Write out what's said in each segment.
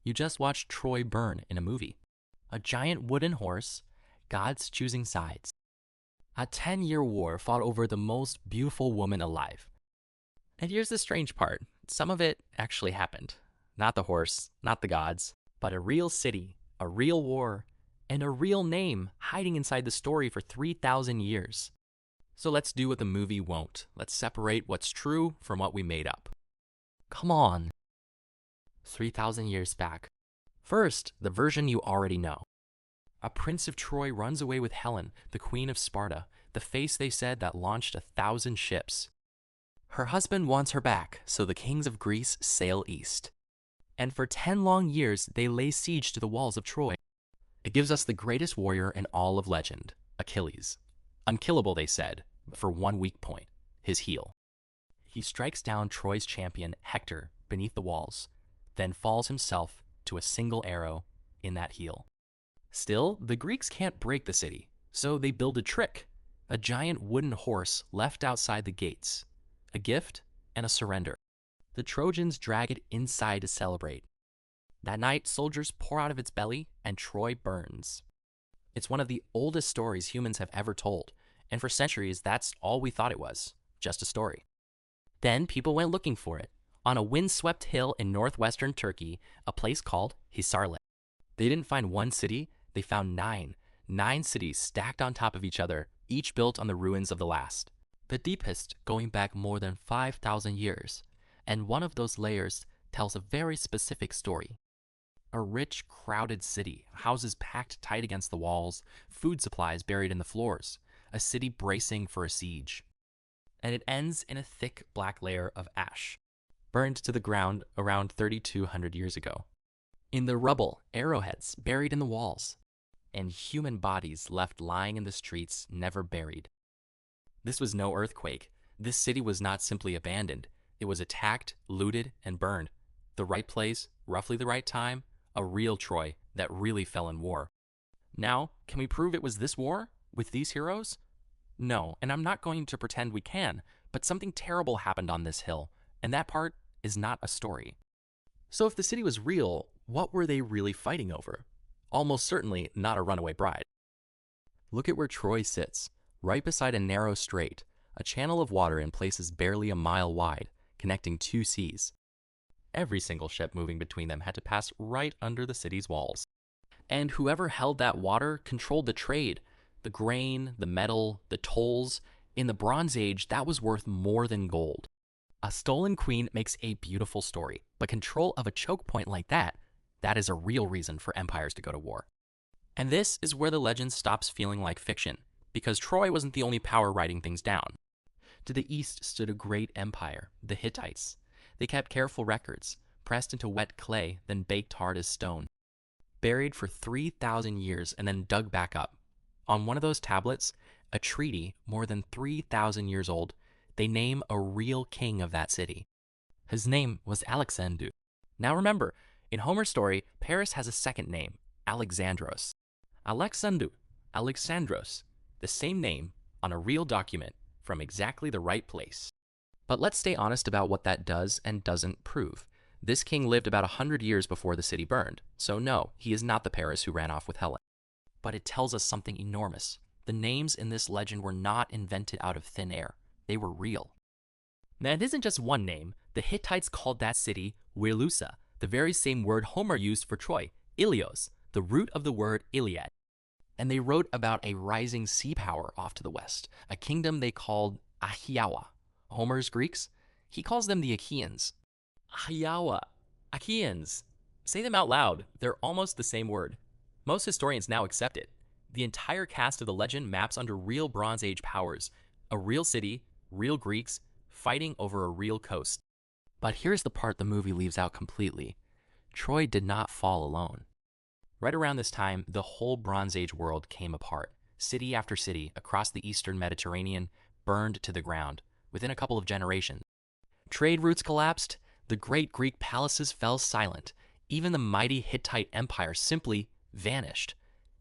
You just watched Troy burn in a movie. A giant wooden horse, gods choosing sides. A 10-year war fought over the most beautiful woman alive. And here's the strange part. Some of it actually happened. Not the horse, not the gods, but a real city, a real war, and a real name hiding inside the story for 3,000 years. So let's do what the movie won't. Let's separate what's true from what we made up. Come on. 3,000 years back. First, the version you already know. A prince of Troy runs away with Helen, the queen of Sparta, the face they said that launched 1,000 ships. Her husband wants her back, so the kings of Greece sail east. And for 10 long years, they lay siege to the walls of Troy. It gives us the greatest warrior in all of legend, Achilles. Unkillable, they said, but for one weak point, his heel. He strikes down Troy's champion, Hector, beneath the walls, then falls himself to a single arrow in that heel. Still, the Greeks can't break the city, so they build a trick, a giant wooden horse left outside the gates, a gift and a surrender. The Trojans drag it inside to celebrate. That night, soldiers pour out of its belly, and Troy burns. It's one of the oldest stories humans have ever told, and for centuries, that's all we thought it was, just a story. Then people went looking for it, on a windswept hill in northwestern Turkey, a place called Hisarlik. They didn't find one city, they found nine cities stacked on top of each other, each built on the ruins of the last. The deepest going back more than 5,000 years, and one of those layers tells a very specific story. A rich, crowded city, houses packed tight against the walls, food supplies buried in the floors, a city bracing for a siege. And it ends in a thick black layer of ash, burned to the ground around 3,200 years ago. In the rubble, arrowheads buried in the walls, and human bodies left lying in the streets, never buried. This was no earthquake. This city was not simply abandoned. It was attacked, looted, and burned. The right place, roughly the right time, a real Troy that really fell in war. Now, can we prove it was this war, with these heroes? No, and I'm not going to pretend we can, but something terrible happened on this hill, and that part is not a story. So if the city was real, what were they really fighting over? Almost certainly not a runaway bride. Look at where Troy sits, right beside a narrow strait, a channel of water in places barely a mile wide, connecting two seas. Every single ship moving between them had to pass right under the city's walls. And whoever held that water controlled the trade, the grain, the metal, the tolls. In the Bronze Age, that was worth more than gold. A stolen queen makes a beautiful story, but control of a choke point like that is a real reason for empires to go to war. And this is where the legend stops feeling like fiction, because Troy wasn't the only power writing things down. To the east stood a great empire, the Hittites. They kept careful records, pressed into wet clay, then baked hard as stone. Buried for 3,000 years and then dug back up. On one of those tablets, a treaty more than 3,000 years old, they name a real king of that city. His name was Alexander. Now remember, in Homer's story, Paris has a second name, Alexandros. Alexandros, the same name on a real document from exactly the right place. But let's stay honest about what that does and doesn't prove. This king lived about 100 years before the city burned, so no, he is not the Paris who ran off with Helen. But it tells us something enormous. The names in this legend were not invented out of thin air. They were real. Now, it isn't just one name. The Hittites called that city Wilusa, the very same word Homer used for Troy, Ilios, the root of the word Iliad. And they wrote about a rising sea power off to the west, a kingdom they called Ahiawa. Homer's Greeks, he calls them the Achaeans. Ahiawa, Achaeans. Say them out loud. They're almost the same word. Most historians now accept it. The entire cast of the legend maps under real Bronze Age powers, a real city, real Greeks, fighting over a real coast. But here's the part the movie leaves out completely. Troy did not fall alone. Right around this time, the whole Bronze Age world came apart. City after city across the eastern Mediterranean burned to the ground within a couple of generations. Trade routes collapsed, the great Greek palaces fell silent, even the mighty Hittite empire simply vanished.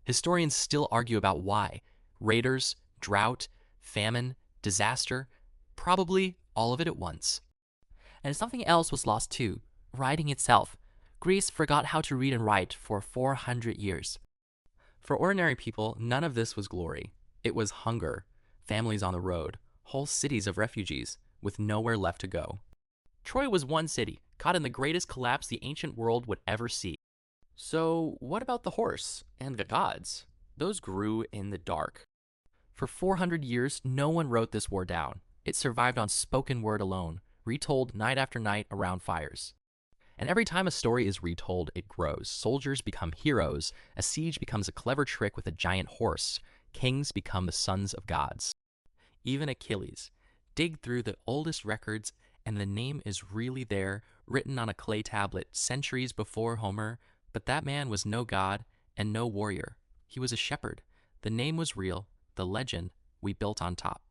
Historians still argue about why. Raiders, drought, famine, disaster, probably all of it at once. And something else was lost too, writing itself. Greece forgot how to read and write for 400 years. For ordinary people, none of this was glory. It was hunger, families on the road, whole cities of refugees, with nowhere left to go. Troy was one city, caught in the greatest collapse the ancient world would ever see. So, what about the horse and the gods? Those grew in the dark. For 400 years, no one wrote this war down. It survived on spoken word alone, retold night after night around fires. And every time a story is retold, it grows. Soldiers become heroes, a siege becomes a clever trick with a giant horse, kings become the sons of gods. Even Achilles. Dig through the oldest records, and the name is really there, written on a clay tablet centuries before Homer, but that man was no god and no warrior. He was a shepherd. The name was real, the legend we built on top.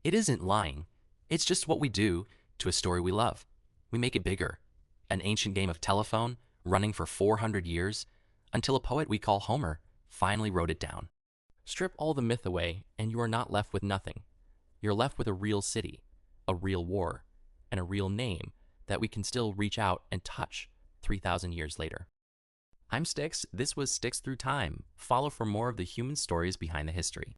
It isn't lying. It's just what we do to a story we love. We make it bigger. An ancient game of telephone running for 400 years until a poet we call Homer finally wrote it down. Strip all the myth away and you are not left with nothing. You're left with a real city, a real war, and a real name that we can still reach out and touch 3,000 years later. I'm Stix. This was Stix Through Time. Follow for more of the human stories behind the history.